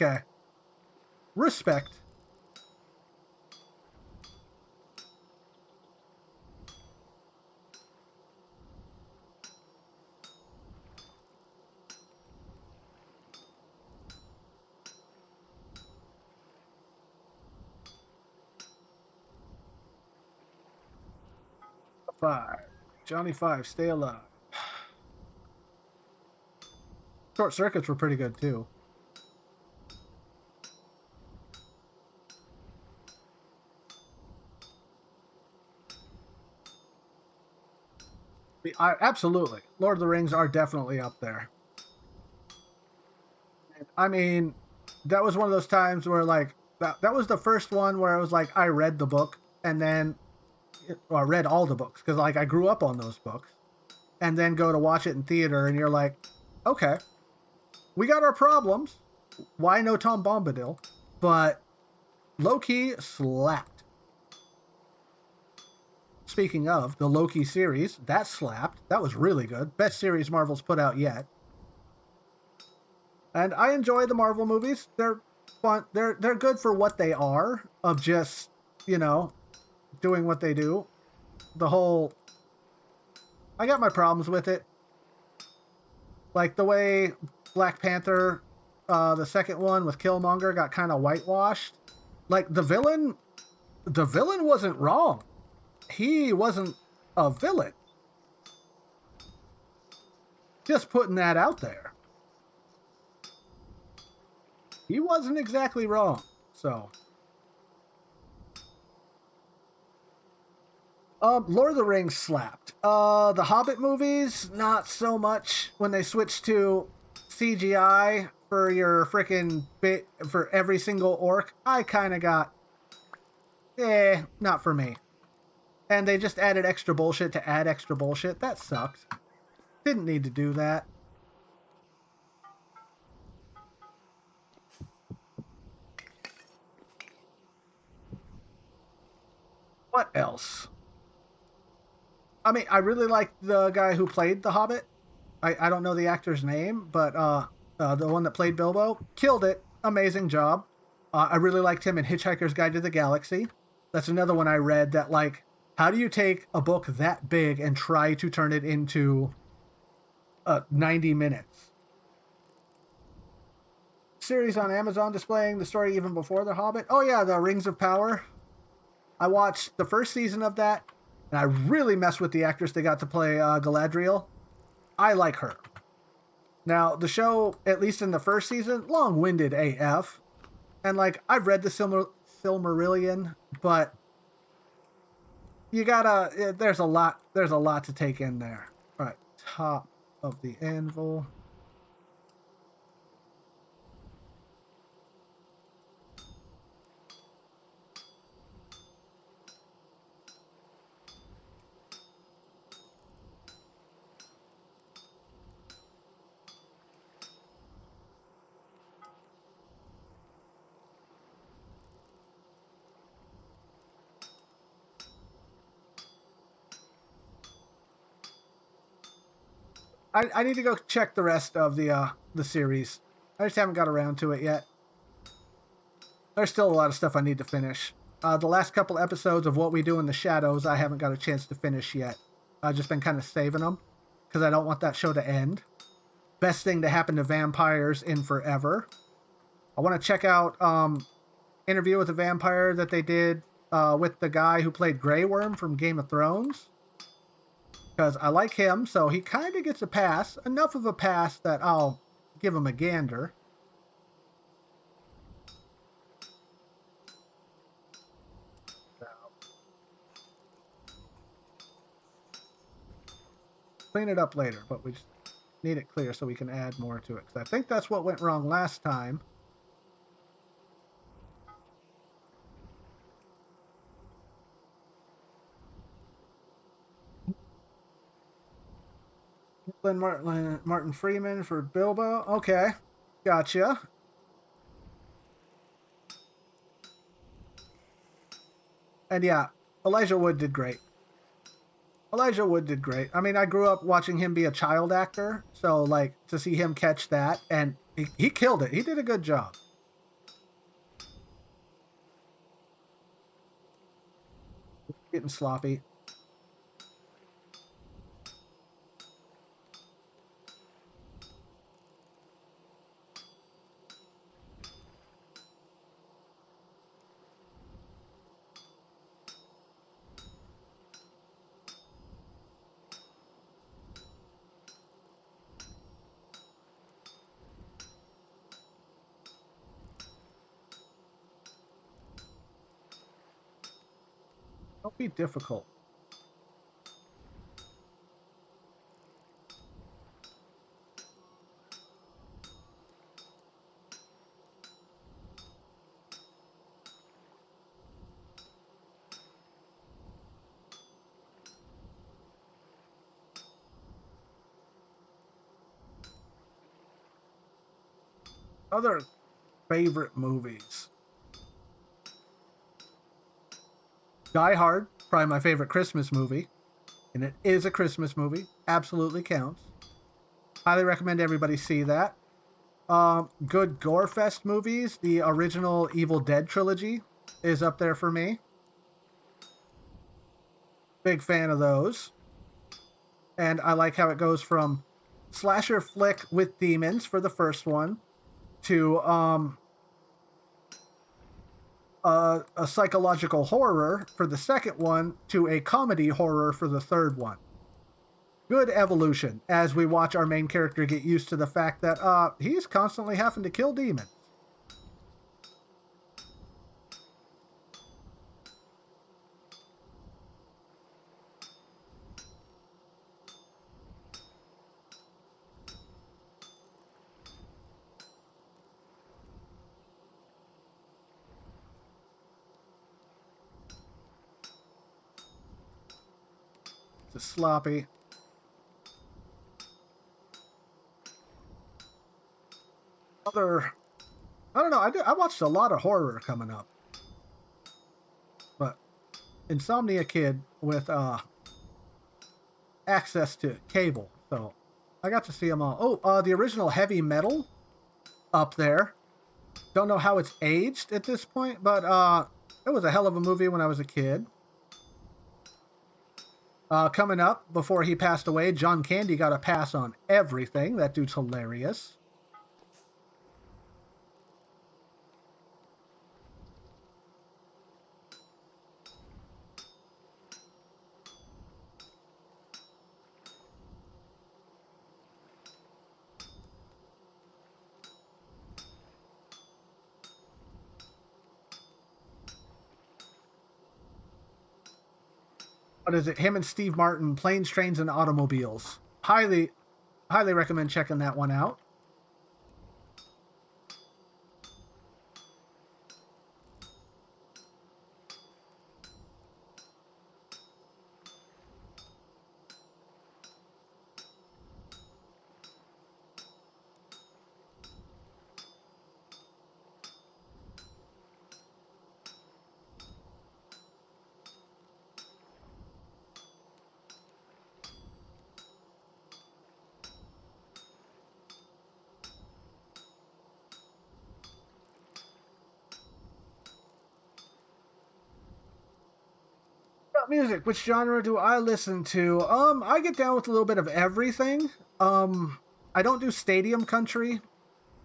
Okay. Respect. Five. Johnny Five, stay alive. Short circuits were pretty good too. Absolutely. Lord of the Rings are definitely up there. I mean, that was one of those times where like that was the first one where I was like, I read the book and then I read all the books because like I grew up on those books, and then go to watch it in theater and you're like, okay, we got our problems. Why no Tom Bombadil? But low-key slapped. Speaking of the Loki series, that slapped. That was really good. Best series Marvel's put out yet. And I enjoy the Marvel movies. They're fun. They're good for what they are, of just, doing what they do. The whole I got my problems with it. Like the way Black Panther, the second one with Killmonger, got kind of whitewashed. Like the villain wasn't wrong. He wasn't a villain. Just putting that out there. He wasn't exactly wrong. So, Lord of the Rings slapped. The Hobbit movies, not so much. When they switched to CGI for your freaking bit for every single orc, I kind of got, not for me. And they just added extra bullshit to add extra bullshit. That sucked. Didn't need to do that. What else? I mean, I really like the guy who played the Hobbit. I don't know the actor's name, but the one that played Bilbo killed it. Amazing job. I really liked him in Hitchhiker's Guide to the Galaxy. That's another one I read that, like, how do you take a book that big and try to turn it into 90 minutes? Series on Amazon displaying the story even before The Hobbit. Oh, yeah, the Rings of Power. I watched the first season of that, and I really messed with the actress they got to play Galadriel. I like her. Now, the show, at least in the first season, long-winded AF. And, like, I've read the Silmarillion, but you gotta, there's a lot to take in there. All right, top of the anvil. I need to go check the rest of the series. I just haven't got around to it yet. There's still a lot of stuff I need to finish. The last couple episodes of What We Do in the Shadows, I haven't got a chance to finish yet. I've just been kind of saving them because I don't want that show to end. Best thing to happen to vampires in forever. I want to check out Interview with a Vampire that they did with the guy who played Grey Worm from Game of Thrones. Because I like him, so he kind of gets a pass. Enough of a pass that I'll give him a gander. Clean it up later, but we just need it clear so we can add more to it. Because I think that's what went wrong last time. Martin Freeman for Bilbo. Okay, gotcha. And yeah, Elijah Wood did great. Elijah Wood did great. I mean, I grew up watching him be a child actor, so like to see him catch that, and he killed it. He did a good job. Getting sloppy. Don't be difficult. Other favorite movies. Die Hard, probably my favorite Christmas movie. And it is a Christmas movie. Absolutely counts. Highly recommend everybody see that. Good Gorefest movies. The original Evil Dead trilogy is up there for me. Big fan of those. And I like how it goes from slasher flick with demons for the first one to a psychological horror for the second one to a comedy horror for the third one. Good evolution as we watch our main character get used to the fact that he's constantly having to kill demons. It's sloppy. I don't know. I watched a lot of horror coming up, but Insomnia Kid with access to cable, so I got to see them all. Oh, the original Heavy Metal up there. Don't know how it's aged at this point, but it was a hell of a movie when I was a kid. Coming up before he passed away, John Candy got a pass on everything. That dude's hilarious. What is it? Him and Steve Martin, Planes, Trains, and Automobiles. Highly, highly recommend checking that one out. Music, which genre do I listen to? I get down with a little bit of everything. I don't do stadium country.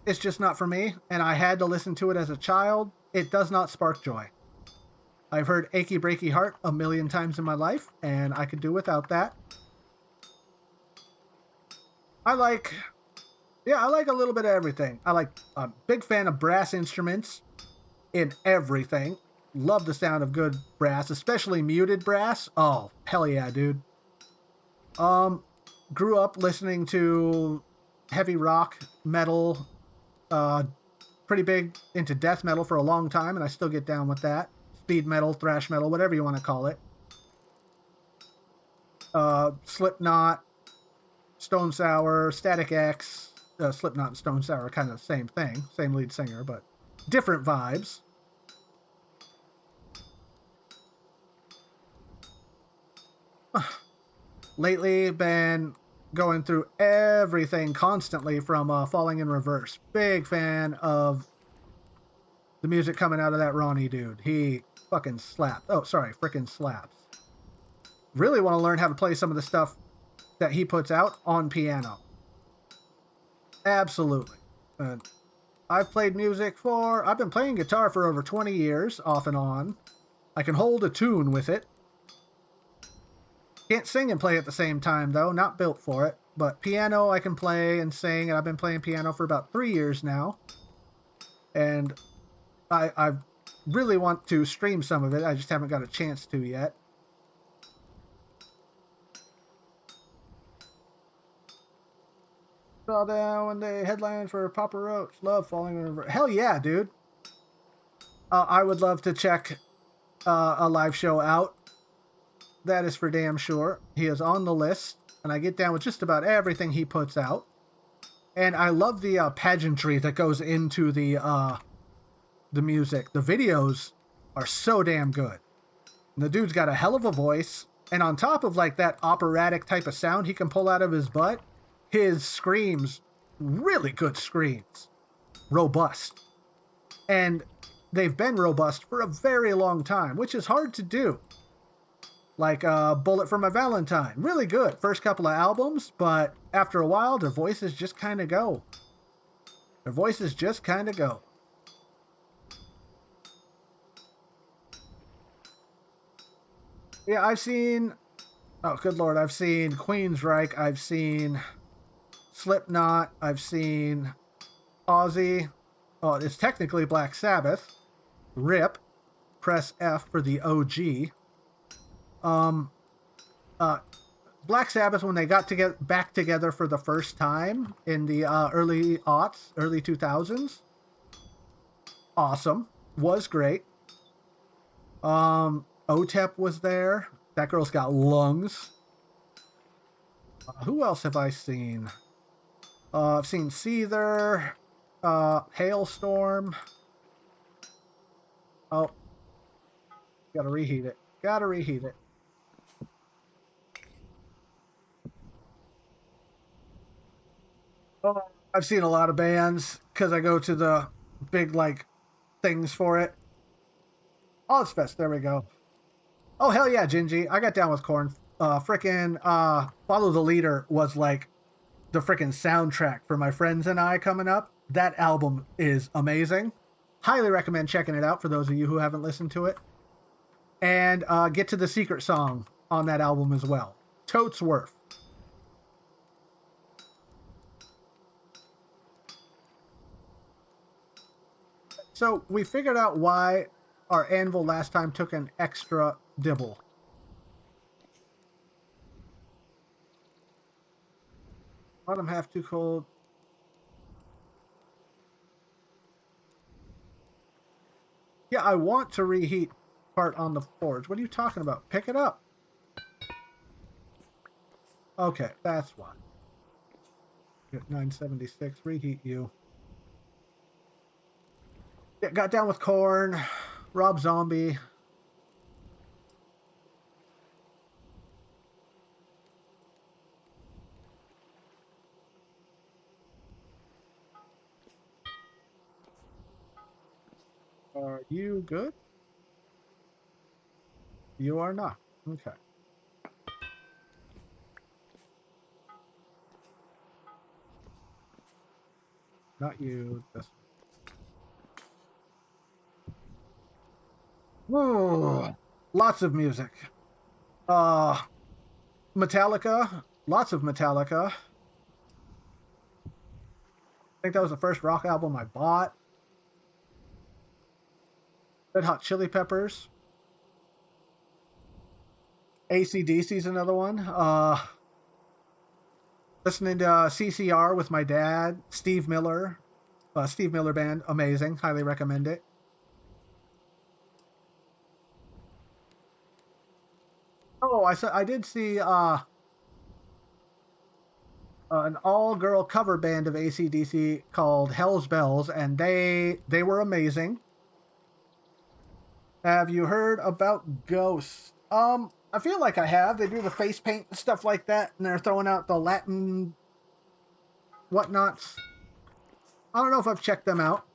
It's just not for me, and I had to listen to it as a child. It does not spark joy. I've heard Achy Breaky Heart a million times in my life, and I could do without that. I like a little bit of everything. I'm a big fan of brass instruments in everything. Love the sound of good brass, especially muted brass. Oh, hell yeah, dude. Grew up listening to heavy rock, metal, pretty big into death metal for a long time, and I still get down with that. Speed metal, thrash metal, whatever you want to call it. Slipknot, Stone Sour, Static X. Slipknot and Stone Sour are kind of the same thing, same lead singer, but different vibes. Lately, been going through everything constantly from Falling in Reverse. Big fan of the music coming out of that Ronnie dude. He fucking slaps. Oh, sorry, freaking slaps. really want to learn how to play some of the stuff that he puts out on piano. Absolutely. I've played music I've been playing guitar for over 20 years, off and on. I can hold a tune with it. Can't sing and play at the same time, though. Not built for it. But piano, I can play and sing, and I've been playing piano for about 3 years now. And I really want to stream some of it. I just haven't got a chance to yet. Fell down when they headlined for Papa Roach. Love falling in river. Hell yeah, dude. I would love to check a live show out. That is for damn sure. He is on the list, and I get down with just about everything he puts out. And I love the pageantry that goes into the music. The videos are so damn good. And the dude's got a hell of a voice, and on top of like that operatic type of sound he can pull out of his butt, his screams, really good screams. Robust. And they've been robust for a very long time, which is hard to do. Like Bullet for My Valentine. Really good. First couple of albums, but after a while, their voices just kind of go. Their voices just kind of go. Yeah, I've seen... Oh, good lord. I've seen Queensryche. I've seen Slipknot. I've seen Ozzy. Oh, it's technically Black Sabbath. RIP. Press F for the OG. Black Sabbath, when they got back together for the first time in the early 2000s, awesome, was great. OTEP was there. That girl's got lungs. Who else have I seen? I've seen Seether, Hailstorm. Oh, gotta reheat it. Oh, I've seen a lot of bands because I go to the big like things for it. Ozfest, there we go. Oh hell yeah, Gingy! I got down with Korn. Frickin' Follow the Leader was like the frickin' soundtrack for my friends and I coming up. That album is amazing. Highly recommend checking it out for those of you who haven't listened to it. And get to the secret song on that album as well. Totes worth. So we figured out why our anvil last time took an extra dibble. Bottom half too cold. Yeah, I want to reheat part on the forge. What are you talking about? Pick it up. Okay, that's why. Get 976, reheat you. Yeah, got down with Korn, Rob Zombie. Are you good? You are not. Okay. Not you. This. Whoa. Lots of music. Metallica. Lots of Metallica. I think that was the first rock album I bought. Red Hot Chili Peppers. AC/DC's another one. Listening to CCR with my dad. Steve Miller. Steve Miller Band. Amazing. Highly recommend it. Oh, I did see an all-girl cover band of AC/DC called Hell's Bells, and they were amazing. Have you heard about Ghosts? I feel like I have. They do the face paint and stuff like that, and they're throwing out the Latin whatnots. I don't know if I've checked them out.